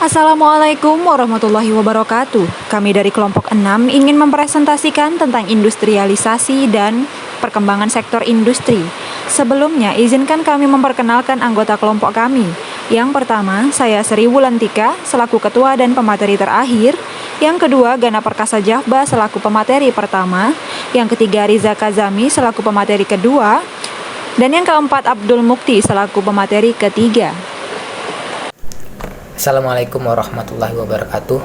Assalamualaikum warahmatullahi wabarakatuh. Kami dari kelompok 6 ingin mempresentasikan tentang industrialisasi dan perkembangan sektor industri. Sebelumnya, izinkan kami memperkenalkan anggota kelompok kami. Yang pertama, saya Sri Wulantika selaku ketua dan pemateri terakhir. Yang kedua, Gana Perkasa Jahba selaku pemateri pertama. Yang ketiga, Riza Kazami selaku pemateri kedua. Dan yang keempat, Abdul Mukti selaku pemateri ketiga. Assalamualaikum warahmatullahi wabarakatuh.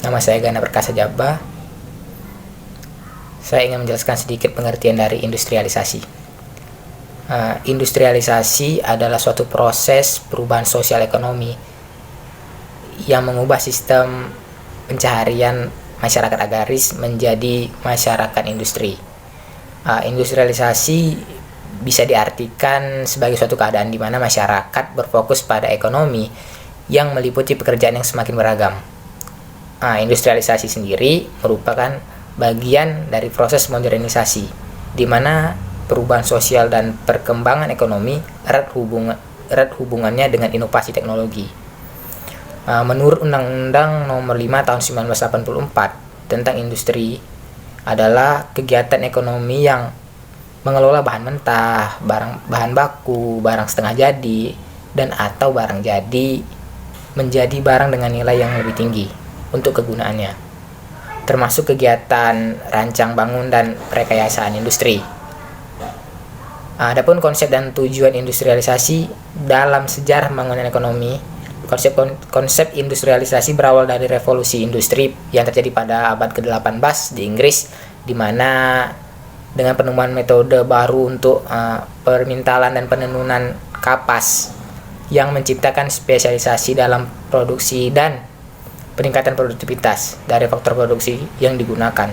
Nama saya Gana Perkasa Jabba. Saya ingin menjelaskan sedikit pengertian dari industrialisasi. Industrialisasi adalah suatu proses perubahan sosial ekonomi yang mengubah sistem pencaharian masyarakat agraris menjadi masyarakat industri. Industrialisasi bisa diartikan sebagai suatu keadaan di mana masyarakat berfokus pada ekonomi yang meliputi pekerjaan yang semakin beragam. Industrialisasi sendiri merupakan bagian dari proses modernisasi, di mana perubahan sosial dan perkembangan ekonomi erat hubungannya dengan inovasi teknologi. Menurut Undang-Undang Nomor 5 Tahun 1984 tentang industri adalah kegiatan ekonomi yang mengelola bahan mentah, bahan baku, barang setengah jadi, dan atau barang jadi menjadi barang dengan nilai yang lebih tinggi untuk kegunaannya, termasuk kegiatan rancang bangun dan rekayasaan industri. Adapun konsep dan tujuan industrialisasi dalam sejarah pembangunan ekonomi, konsep industrialisasi berawal dari revolusi industri yang terjadi pada abad ke-18 di Inggris, di mana dengan penemuan metode baru untuk permintalan dan penenunan kapas yang menciptakan spesialisasi dalam produksi dan peningkatan produktivitas dari faktor produksi yang digunakan.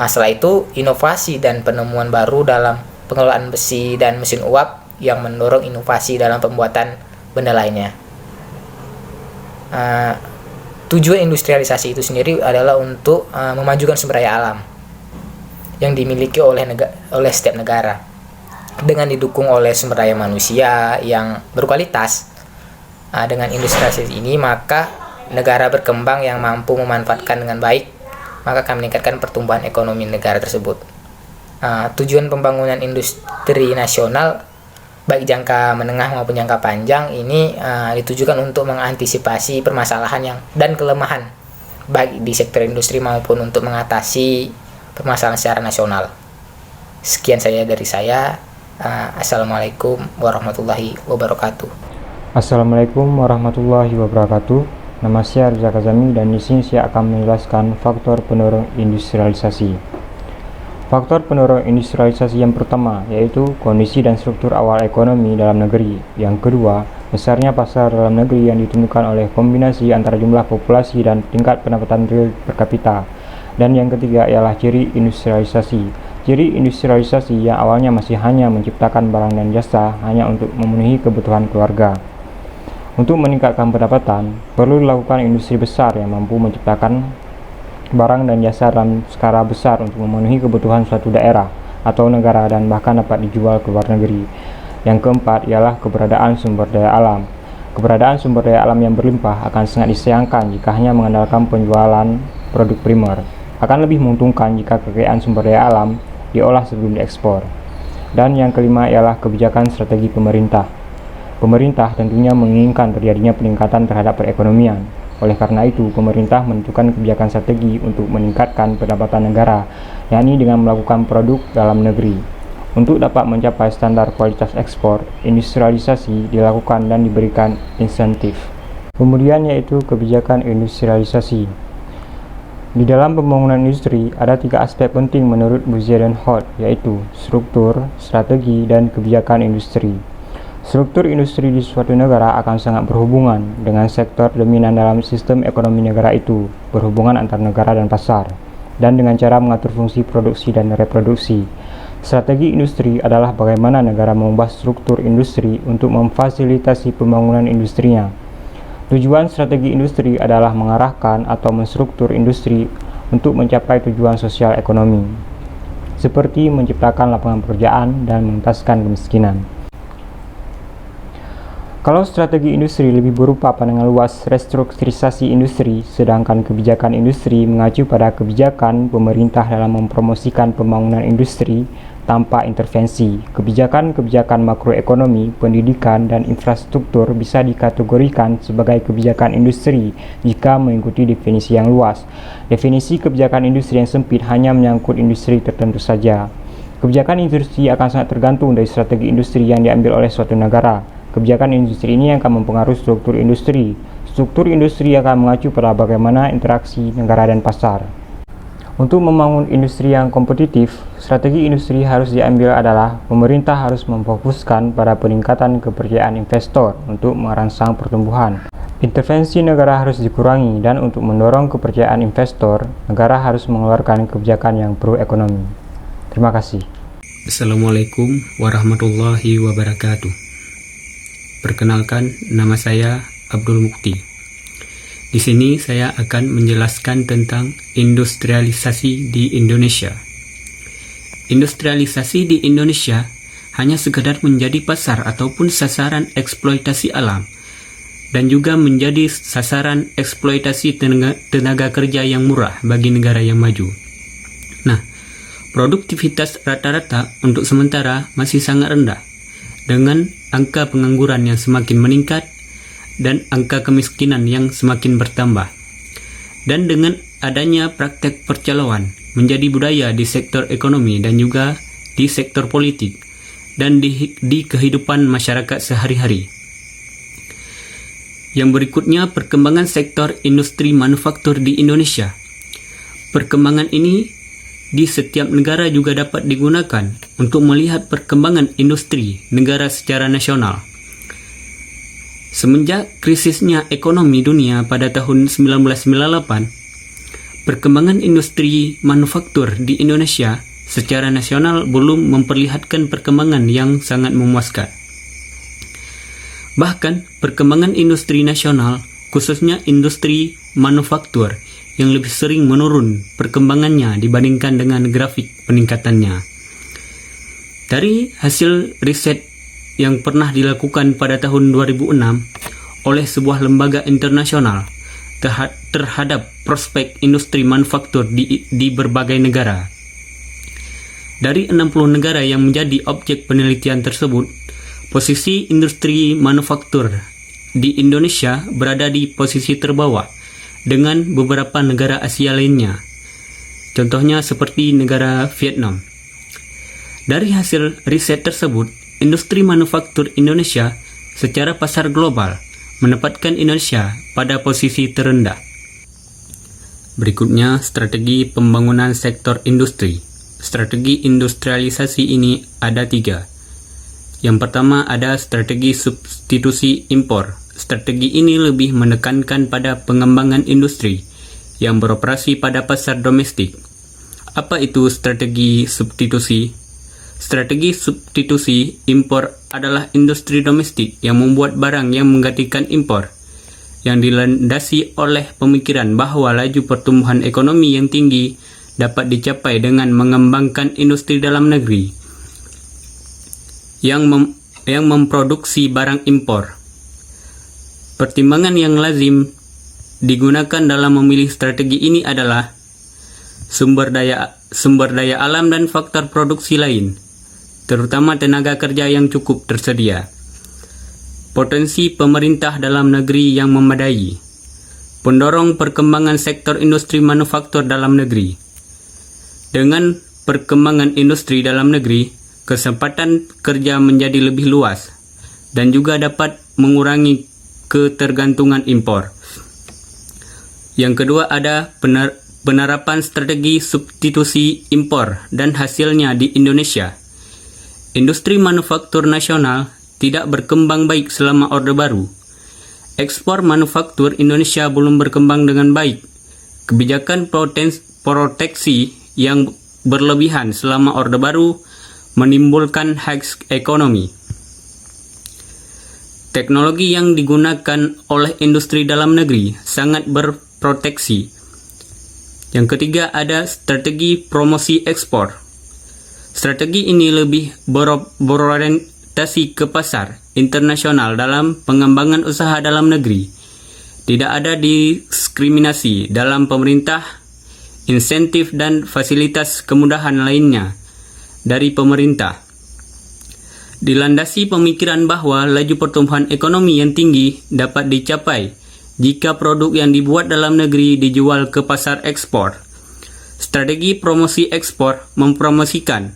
Setelah itu, inovasi dan penemuan baru dalam pengelolaan besi dan mesin uap yang mendorong inovasi dalam pembuatan benda lainnya. Tujuan industrialisasi itu sendiri adalah untuk memajukan sumber daya alam yang dimiliki oleh setiap negara dengan didukung oleh sumber daya manusia yang berkualitas. Dengan industrialisasi ini, maka negara berkembang yang mampu memanfaatkan dengan baik, maka akan meningkatkan pertumbuhan ekonomi negara tersebut. Tujuan pembangunan industri nasional baik jangka menengah maupun jangka panjang ini ditujukan untuk mengantisipasi permasalahan dan kelemahan baik di sektor industri maupun untuk mengatasi permasalahan secara nasional. Sekian saja dari saya. Assalamualaikum warahmatullahi wabarakatuh. Assalamualaikum warahmatullahi wabarakatuh. Nama saya Riza Kazami dan di sini saya akan menjelaskan faktor pendorong industrialisasi. Faktor pendorong industrialisasi yang pertama yaitu kondisi dan struktur awal ekonomi dalam negeri. Yang kedua, besarnya pasar dalam negeri yang ditentukan oleh kombinasi antara jumlah populasi dan tingkat pendapatan real per kapita. Dan yang ketiga ialah ciri industrialisasi. Ciri industrialisasi yang awalnya masih hanya menciptakan barang dan jasa hanya untuk memenuhi kebutuhan keluarga. Untuk meningkatkan pendapatan, perlu dilakukan industri besar yang mampu menciptakan barang dan jasa dalam skala besar untuk memenuhi kebutuhan suatu daerah atau negara dan bahkan dapat dijual ke luar negeri. Yang keempat ialah keberadaan sumber daya alam. Keberadaan sumber daya alam yang berlimpah akan sangat disayangkan jika hanya mengandalkan penjualan produk primer. Akan lebih menguntungkan jika kekayaan sumber daya alam diolah sebelum diekspor. Dan yang kelima ialah kebijakan strategi pemerintah. Pemerintah tentunya menginginkan terjadinya peningkatan terhadap perekonomian. Oleh karena itu, pemerintah menentukan kebijakan strategi untuk meningkatkan pendapatan negara, yakni dengan melakukan produk dalam negeri. Untuk dapat mencapai standar kualitas ekspor, industrialisasi dilakukan dan diberikan insentif. Kemudian yaitu kebijakan industrialisasi. Di dalam pembangunan industri, ada 3 aspek penting menurut Buzier dan Holt, yaitu struktur, strategi, dan kebijakan industri. Struktur industri di suatu negara akan sangat berhubungan dengan sektor dominan dalam sistem ekonomi negara itu, berhubungan antar negara dan pasar, dan dengan cara mengatur fungsi produksi dan reproduksi. Strategi industri adalah bagaimana negara mengubah struktur industri untuk memfasilitasi pembangunan industrinya. Tujuan strategi industri adalah mengarahkan atau menstruktur industri untuk mencapai tujuan sosial ekonomi, seperti menciptakan lapangan pekerjaan dan mengentaskan kemiskinan. Kalau strategi industri lebih berupa pandangan luas restrukturisasi industri, sedangkan kebijakan industri mengacu pada kebijakan pemerintah dalam mempromosikan pembangunan industri tanpa intervensi. Kebijakan-kebijakan makroekonomi, pendidikan, dan infrastruktur bisa dikategorikan sebagai kebijakan industri jika mengikuti definisi yang luas. Definisi kebijakan industri yang sempit hanya menyangkut industri tertentu saja. Kebijakan industri akan sangat tergantung dari strategi industri yang diambil oleh suatu negara. Kebijakan industri ini akan mempengaruhi struktur industri. Struktur industri akan mengacu pada bagaimana interaksi negara dan pasar. Untuk membangun industri yang kompetitif, strategi industri harus diambil adalah pemerintah harus memfokuskan pada peningkatan kepercayaan investor untuk merangsang pertumbuhan. Intervensi negara harus dikurangi dan untuk mendorong kepercayaan investor, negara harus mengeluarkan kebijakan yang pro ekonomi. Terima kasih. Assalamualaikum warahmatullahi wabarakatuh. Perkenalkan, nama saya Abdul Mukti. Di sini saya akan menjelaskan tentang industrialisasi di Indonesia. Industrialisasi di Indonesia hanya sekedar menjadi pasar ataupun sasaran eksploitasi alam dan juga menjadi sasaran eksploitasi tenaga kerja yang murah bagi negara yang maju. Nah, produktivitas rata-rata untuk sementara masih sangat rendah, dengan angka pengangguran yang semakin meningkat dan angka kemiskinan yang semakin bertambah. Dan dengan adanya praktek percaloan menjadi budaya di sektor ekonomi dan juga di sektor politik dan di kehidupan masyarakat sehari-hari. Yang berikutnya, perkembangan sektor industri manufaktur di Indonesia. Perkembangan ini di setiap negara juga dapat digunakan untuk melihat perkembangan industri negara secara nasional. Semenjak krisisnya ekonomi dunia pada tahun 1998, perkembangan industri manufaktur di Indonesia secara nasional belum memperlihatkan perkembangan yang sangat memuaskan. Bahkan, perkembangan industri nasional, khususnya industri manufaktur, yang lebih sering menurun perkembangannya dibandingkan dengan grafik peningkatannya. Dari hasil riset yang pernah dilakukan pada tahun 2006 oleh sebuah lembaga internasional terhadap prospek industri manufaktur di berbagai negara. Dari 60 negara yang menjadi objek penelitian tersebut, posisi industri manufaktur di Indonesia berada di posisi terbawah dengan beberapa negara Asia lainnya, contohnya seperti negara Vietnam. Dari hasil riset tersebut, industri manufaktur Indonesia secara pasar global menempatkan Indonesia pada posisi terendah. Berikutnya, strategi pembangunan sektor industri. Strategi industrialisasi ini ada 3. Yang pertama ada strategi substitusi impor. Strategi ini lebih menekankan pada pengembangan industri yang beroperasi pada pasar domestik. Apa itu strategi substitusi? Strategi substitusi impor adalah industri domestik yang membuat barang yang menggantikan impor, yang dilandasi oleh pemikiran bahwa laju pertumbuhan ekonomi yang tinggi dapat dicapai dengan mengembangkan industri dalam negeri yang memproduksi barang impor. Pertimbangan yang lazim digunakan dalam memilih strategi ini adalah sumber daya alam dan faktor produksi lain, terutama tenaga kerja yang cukup tersedia, potensi pemerintah dalam negeri yang memadai, pendorong perkembangan sektor industri manufaktur dalam negeri. Dengan perkembangan industri dalam negeri, kesempatan kerja menjadi lebih luas dan juga dapat mengurangi ketergantungan impor. Yang kedua ada penerapan strategi substitusi impor dan hasilnya di Indonesia. Industri manufaktur nasional tidak berkembang baik selama Orde Baru. Ekspor manufaktur Indonesia belum berkembang dengan baik. Kebijakan proteksi yang berlebihan selama Orde Baru menimbulkan haks ekonomi. Teknologi yang digunakan oleh industri dalam negeri sangat berproteksi. Yang ketiga ada strategi promosi ekspor. Strategi ini lebih berorientasi ke pasar internasional dalam pengembangan usaha dalam negeri. Tidak ada diskriminasi dalam pemerintah, insentif dan fasilitas kemudahan lainnya dari pemerintah. Dilandasi pemikiran bahwa laju pertumbuhan ekonomi yang tinggi dapat dicapai jika produk yang dibuat dalam negeri dijual ke pasar ekspor. Strategi promosi ekspor mempromosikan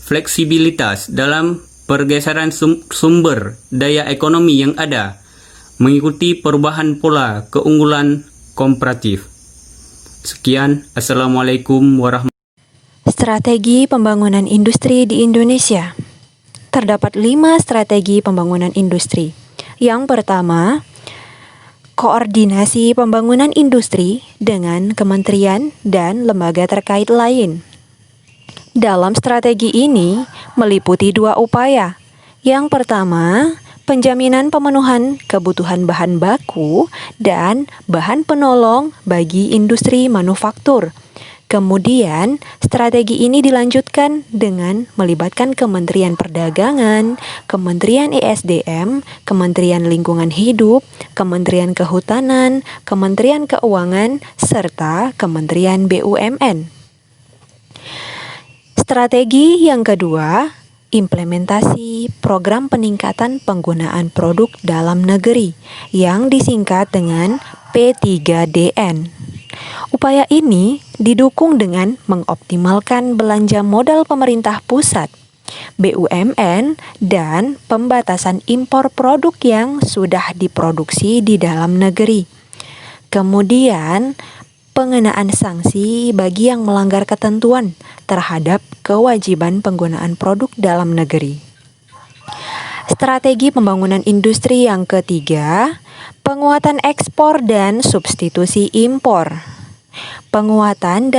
fleksibilitas dalam pergeseran sumber daya ekonomi yang ada, mengikuti perubahan pola keunggulan komparatif. Sekian, Assalamualaikum warahmatullahi wabarakatuh. Strategi pembangunan industri di Indonesia. Terdapat 5 strategi pembangunan industri. Yang pertama, koordinasi pembangunan industri dengan kementerian dan lembaga terkait lain. Dalam strategi ini meliputi 2 upaya. Yang pertama, penjaminan pemenuhan kebutuhan bahan baku dan bahan penolong bagi industri manufaktur. Kemudian, strategi ini dilanjutkan dengan melibatkan Kementerian Perdagangan, Kementerian ESDM, Kementerian Lingkungan Hidup, Kementerian Kehutanan, Kementerian Keuangan, serta Kementerian BUMN. Strategi yang kedua, implementasi program peningkatan penggunaan produk dalam negeri yang disingkat dengan P3DN. Upaya ini didukung dengan mengoptimalkan belanja modal pemerintah pusat, BUMN, dan pembatasan impor produk yang sudah diproduksi di dalam negeri. Kemudian, pengenaan sanksi bagi yang melanggar ketentuan terhadap kewajiban penggunaan produk dalam negeri. Strategi pembangunan industri yang ketiga, penguatan ekspor dan substitusi impor. Penguatan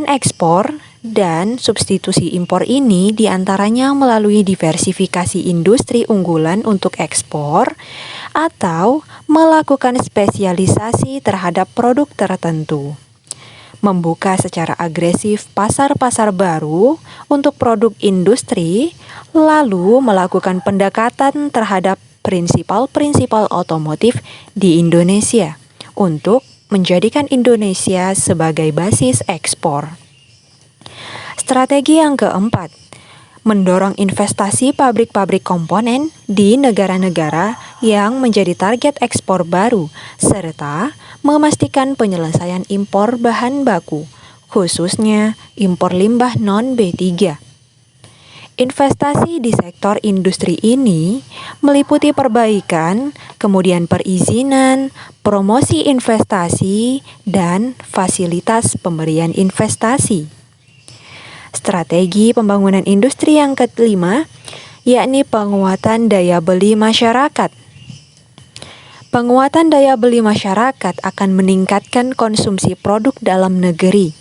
ekspor dan substitusi impor ini diantaranya melalui diversifikasi industri unggulan untuk ekspor atau melakukan spesialisasi terhadap produk tertentu. Membuka secara agresif pasar-pasar baru untuk produk industri, lalu melakukan pendekatan terhadap prinsipal-prinsipal otomotif di Indonesia untuk menjadikan Indonesia sebagai basis ekspor. Strategi yang keempat, mendorong investasi pabrik-pabrik komponen di negara-negara yang menjadi target ekspor baru, serta memastikan penyelesaian impor bahan baku, khususnya impor limbah non-B3. Investasi di sektor industri ini meliputi perbaikan, kemudian perizinan, promosi investasi, dan fasilitas pemberian investasi. Strategi pembangunan industri yang kelima, yakni penguatan daya beli masyarakat. Penguatan daya beli masyarakat akan meningkatkan konsumsi produk dalam negeri,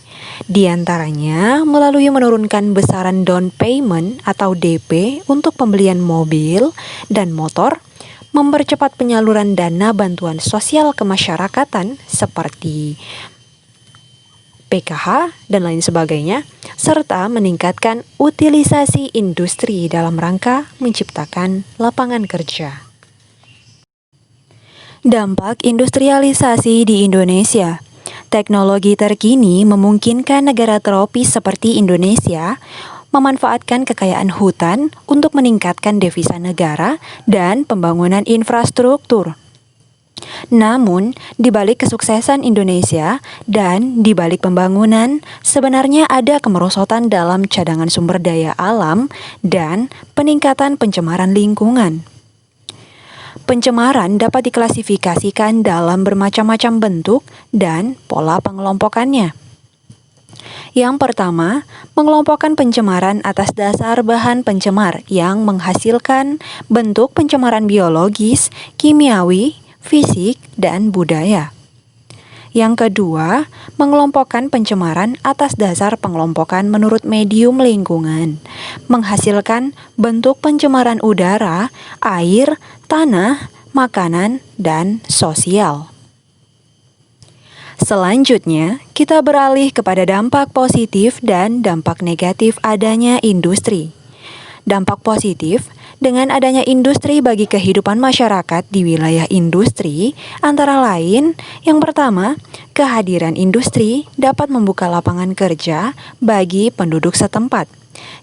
di antaranya melalui menurunkan besaran down payment atau DP untuk pembelian mobil dan motor, mempercepat penyaluran dana bantuan sosial kemasyarakatan seperti PKH dan lain sebagainya, serta meningkatkan utilisasi industri dalam rangka menciptakan lapangan kerja. Dampak industrialisasi di Indonesia. Teknologi terkini memungkinkan negara tropis seperti Indonesia memanfaatkan kekayaan hutan untuk meningkatkan devisa negara dan pembangunan infrastruktur. Namun, di balik kesuksesan Indonesia dan di balik pembangunan, sebenarnya ada kemerosotan dalam cadangan sumber daya alam dan peningkatan pencemaran lingkungan. Pencemaran dapat diklasifikasikan dalam bermacam-macam bentuk dan pola pengelompokannya. Yang pertama, mengelompokkan pencemaran atas dasar bahan pencemar yang menghasilkan bentuk pencemaran biologis, kimiawi, fisik, dan budaya. Yang kedua, mengelompokkan pencemaran atas dasar pengelompokan menurut medium lingkungan, menghasilkan bentuk pencemaran udara, air, tanah, makanan, dan sosial. Selanjutnya, kita beralih kepada dampak positif dan dampak negatif adanya industri. Dampak positif Dengan adanya industri bagi kehidupan masyarakat di wilayah industri, antara lain, yang pertama, kehadiran industri dapat membuka lapangan kerja bagi penduduk setempat.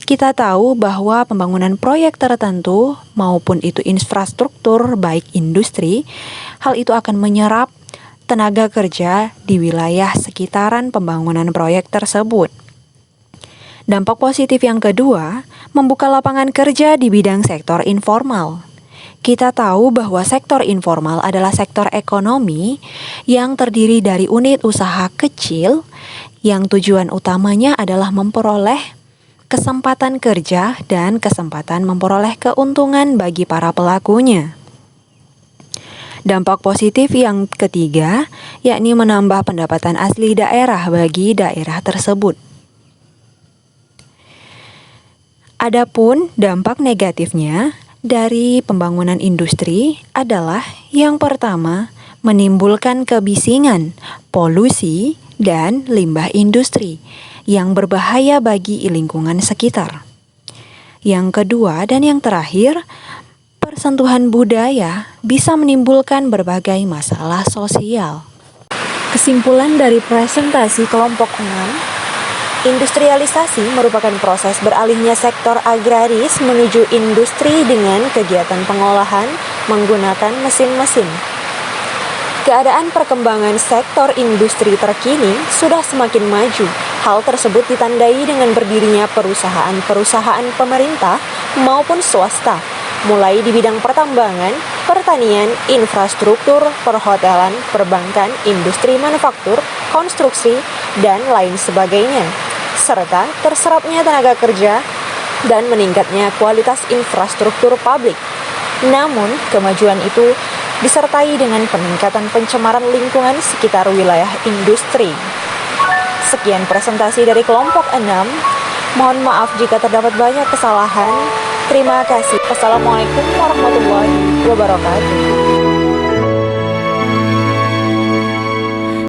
Kita tahu bahwa pembangunan proyek tertentu maupun itu infrastruktur baik industri, hal itu akan menyerap tenaga kerja di wilayah sekitaran pembangunan proyek tersebut. Dampak positif yang kedua, membuka lapangan kerja di bidang sektor informal. Kita tahu bahwa sektor informal adalah sektor ekonomi yang terdiri dari unit usaha kecil yang tujuan utamanya adalah memperoleh kesempatan kerja dan kesempatan memperoleh keuntungan bagi para pelakunya. Dampak positif yang ketiga, yakni menambah pendapatan asli daerah bagi daerah tersebut. Adapun dampak negatifnya dari pembangunan industri adalah yang pertama, menimbulkan kebisingan, polusi, dan limbah industri yang berbahaya bagi lingkungan sekitar. Yang kedua dan yang terakhir, persentuhan budaya bisa menimbulkan berbagai masalah sosial. Kesimpulan dari presentasi kelompok 6, industrialisasi merupakan proses beralihnya sektor agraris menuju industri dengan kegiatan pengolahan menggunakan mesin-mesin. Keadaan perkembangan sektor industri terkini sudah semakin maju. Hal tersebut ditandai dengan berdirinya perusahaan-perusahaan pemerintah maupun swasta, mulai di bidang pertambangan, pertanian, infrastruktur, perhotelan, perbankan, industri manufaktur, konstruksi, dan lain sebagainya, serta terserapnya tenaga kerja dan meningkatnya kualitas infrastruktur publik. Namun, kemajuan itu disertai dengan peningkatan pencemaran lingkungan sekitar wilayah industri. Sekian presentasi dari kelompok 6. Mohon maaf jika terdapat banyak kesalahan. Terima kasih. Wassalamualaikum warahmatullahi wabarakatuh.